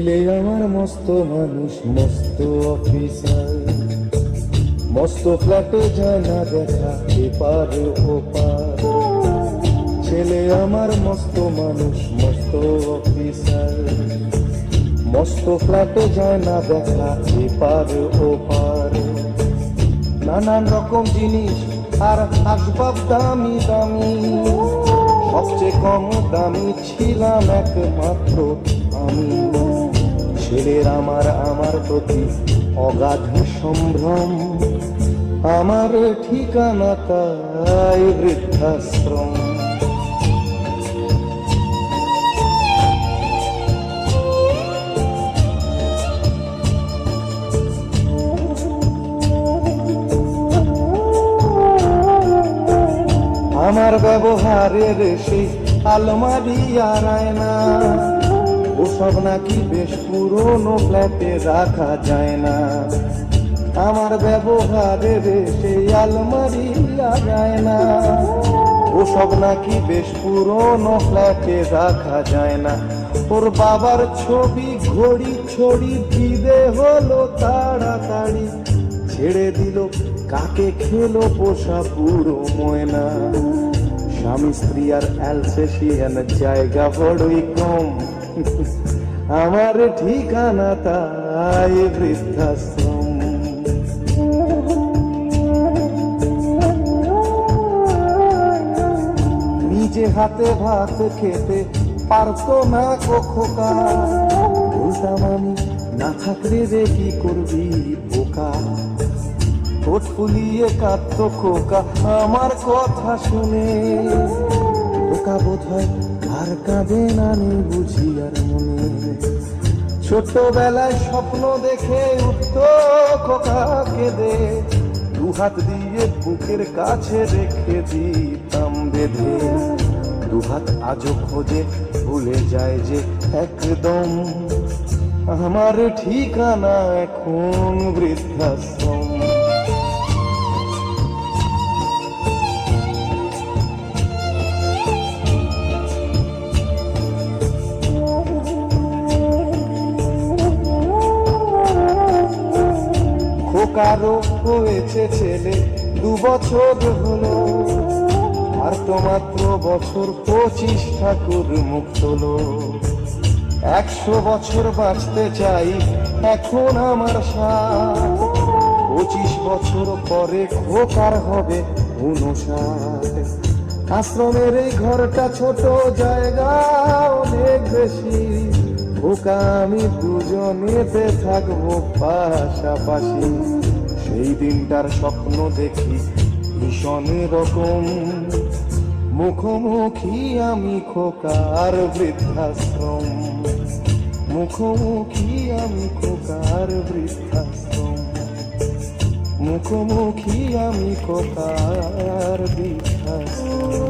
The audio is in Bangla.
ছেলে আমার মস্ত মানুষ, মস্ত অফিসার, মস্ত ফ্ল্যাটে যায় না দেখা এপার ওপার। ছেলে আমার মস্ত মানুষ, মস্ত অফিসার, মস্ত ফ্ল্যাটে যায় না দেখা এপার ওপার। নানান রকম জিনিস আর আসবাব দামি দামি, সবচেয়ে কম দামি ছিলাম একমাত্র আমি। ছেলের আমার প্রতি অগাধ সম্ভ্রম, আমার ঠিকানা তাই বৃদ্ধাশ্রম। আমার ব্যবহারের সেই আলমারি আর আয়না, ওসব নাকি বেশ পুরনো ফ্ল্যাটে রাখা যায় না। আমার ব্যবহারের সেই আলমারি আর আয়না, ওসব নাকি বেশ পুরনো ফ্ল্যাটে রাখা যায় না। ওর বাবার ছবি ঘড়ি ছড়ি বিদে হলো তাড়াতাড়ি, ছেড়ে দিল কাকে খেলো পোষা পুরো ময়না। স্বামী স্ত্রী আর অ্যালসেশিয়ান জায়গা বড়ই কম, আমার ঠিকানা তাই বৃদ্ধাশ্রম। নিজে হাতে ভাত খেতে পারতো না খোকা, বলতাম আমি না থাকলে রে কি করবি বোকা। ঠোঁট ফুলিয়ে কাঁদতো খোকা আমার কথা শুনে, খোকা বোধ হয় আর কাঁদে না নি বুঝি আর মনে। ছোটবেলায় স্বপ্ন দেখে উঠতো খোকা কেঁদে, দু হাত দিয়ে বুকের কাছে রেখে দিতাম বেঁধে। দু হাত আজও খোঁজে ভুলে যায় যে একদম, আমার ঠিকানা এখন বৃদ্ধাশ্রম। কারো হয়েছে ছেলে 2 বছর হলো, আর তো মাত্র বছর 25 ঠাকুর মুখ তোলো। 100 বছর বাঁচতে চাই এখন আমার সাথ, 25 বছর পরে খোকার হবে 59। আশ্রমের এই ঘরটা ছোট, জায়গা অনেক বেশি, খোকা আমি দুজনেতে থাকবো পাশাপাশি। সেই দিনটার স্বপ্ন দেখি ভীষণ রকম, মুখোমুখি আমি খোকার বৃদ্ধাশ্রম। মুখোমুখি আমি খোকার বৃদ্ধাশ্রম, মুখোমুখি আমি খোকার বৃদ্ধাশ্রম।